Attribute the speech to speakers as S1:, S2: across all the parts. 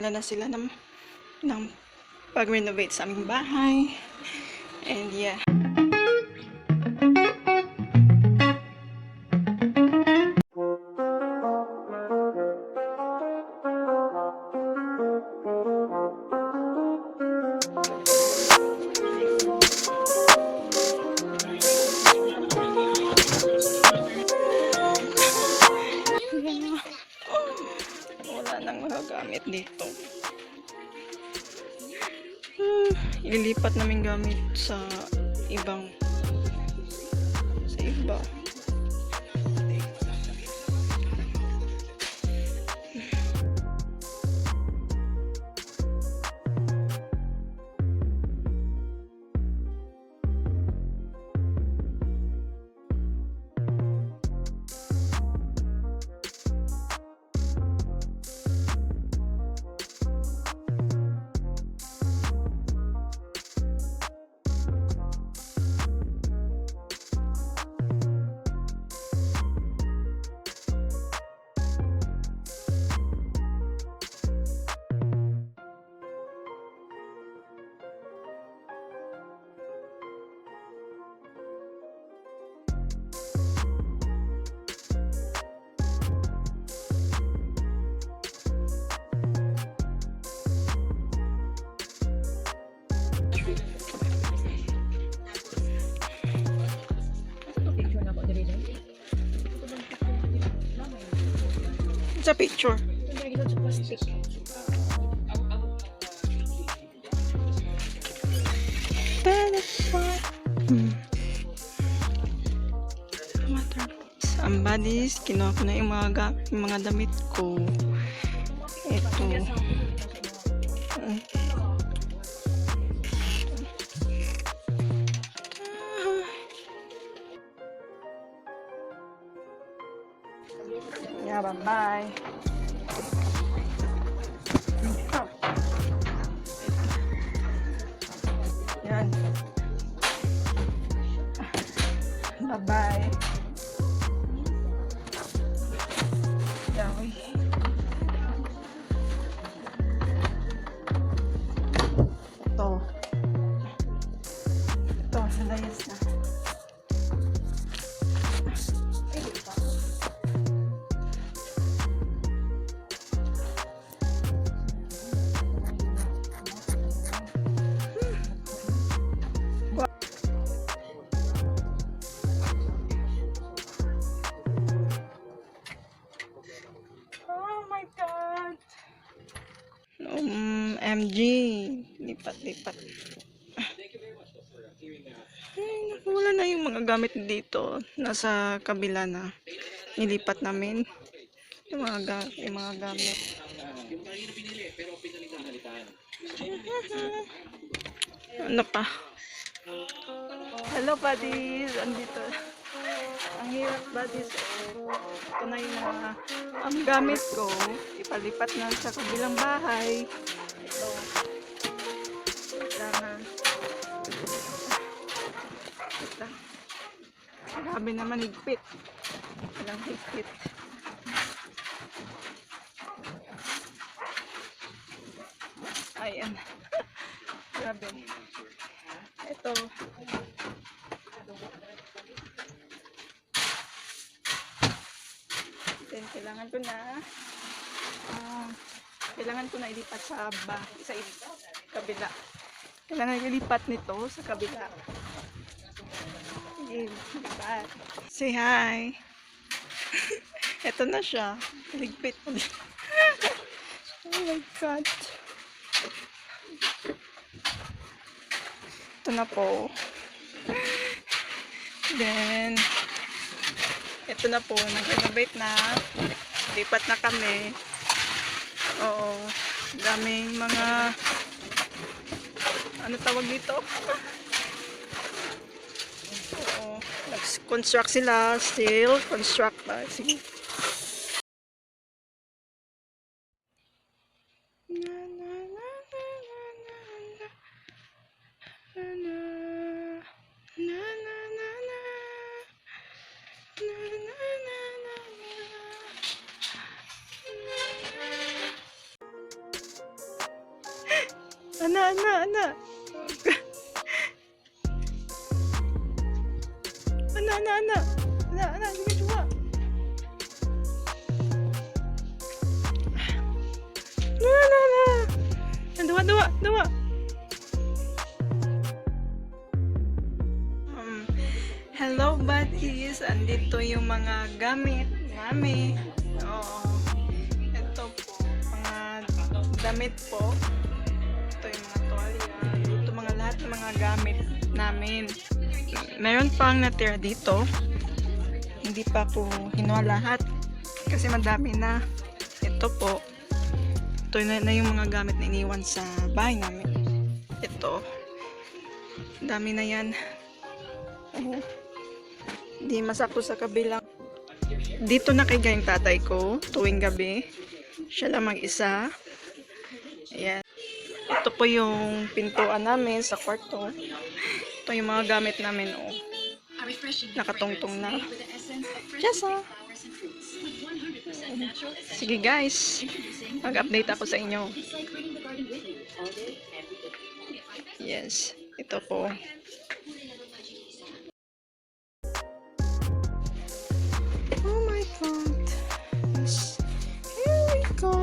S1: Wala na sila ng pag-renovate sa aming bahay. And yeah. Wala nang magagamit dito. Ililipat namin gamit sa iba. It's a picture. Ang badis, kinuha ko na yung mga damit ko. Ito. Yeah, bye-bye. Yan. Bye-bye. Yawi. Ito. Ito, nalayas na. MG, lipat-lipat. Wala na yung mga gamit dito. Nasa kabila na. Nilipat namin yung mga gamit. Ano pa? Hello, buddies! Andito. Ang hirap, buddies. Ito na yung mga ang gamit ko. Ipalipat na sa kabilang bahay. Ito. Ito. Grabe naman, higpit. Walang higpit. Ayan. Grabe. Ito. Then, kailangan ko na ilipat sa kabila. Kailangan ilipat nito sa kabila. Ilipat. Say hi. Ito na siya. Ligpit. Oh my God. Ito na po. Then, ito na po. Nag-renovate na. Lipat na kami. Oo. Daming mga ano tawag dito? Oo. Nag-construct sila. Still. Construct pa. Sige. Ana. Ana, sige duwa. Duwa. Hello buddies, andito yung mga gamit namin. Oo. Ito po, mga damit po. Ito yung mga tuwalya. Ito mga lahat ng mga gamit namin. Meron pang natira dito. Hindi pa po kinuha lahat kasi madami na. Ito po. Ito na yung mga gamit na iniwan sa bahay namin. Ito. Dami na yan. Oh. Hindi masakto sa kabilang. Dito nakiga yung tatay ko tuwing gabi. Siya lang mag-isa. Ayan. Ito po yung pintuan namin sa kwarto. Ito yung mga gamit namin. Oh. Nakatungtong na. Jessa! Sige guys. Mag-update ako sa inyo. Yes. Ito po. Oh my God. Yes. Here we go.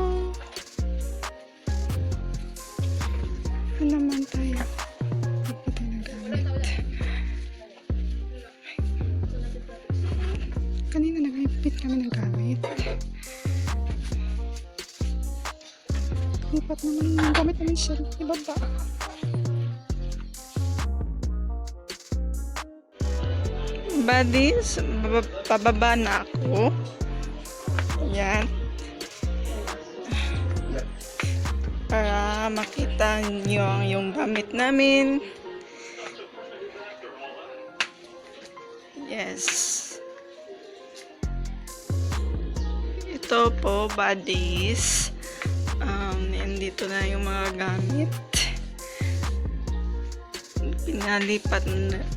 S1: Ano naman tayo? Ito ng gamit. Kanina nag-ipit kami ng gamit. Lipat naman yung gamit namin siya. Ibaba. Buddies, pababa na ako. Yan. Para makita nyo yung gamit namin. Yes. Ito po, buddies. Nandito na yung mga gamit. Pinalipat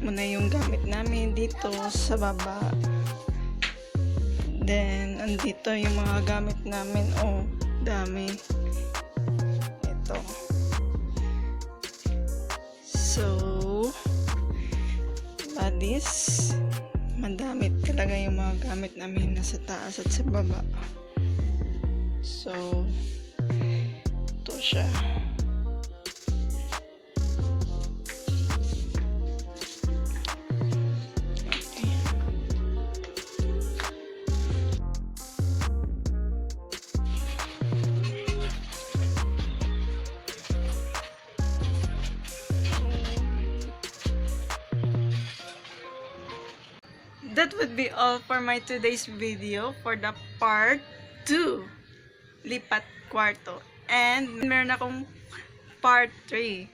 S1: muna yung gamit namin dito sa baba. Then, andito yung mga gamit namin. Oh, dami. Ito. So, buddies, madami talaga yung mga gamit namin nasa taas at sa baba. So, ito siya. That would be all for my today's video for the part 2, lipat kwarto. And meron akong part 3,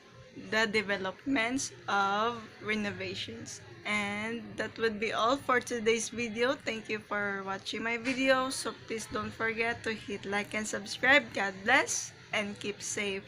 S1: the developments of renovations. And that would be all for today's video. Thank you for watching my video. So please don't forget to hit like and subscribe. God bless and keep safe.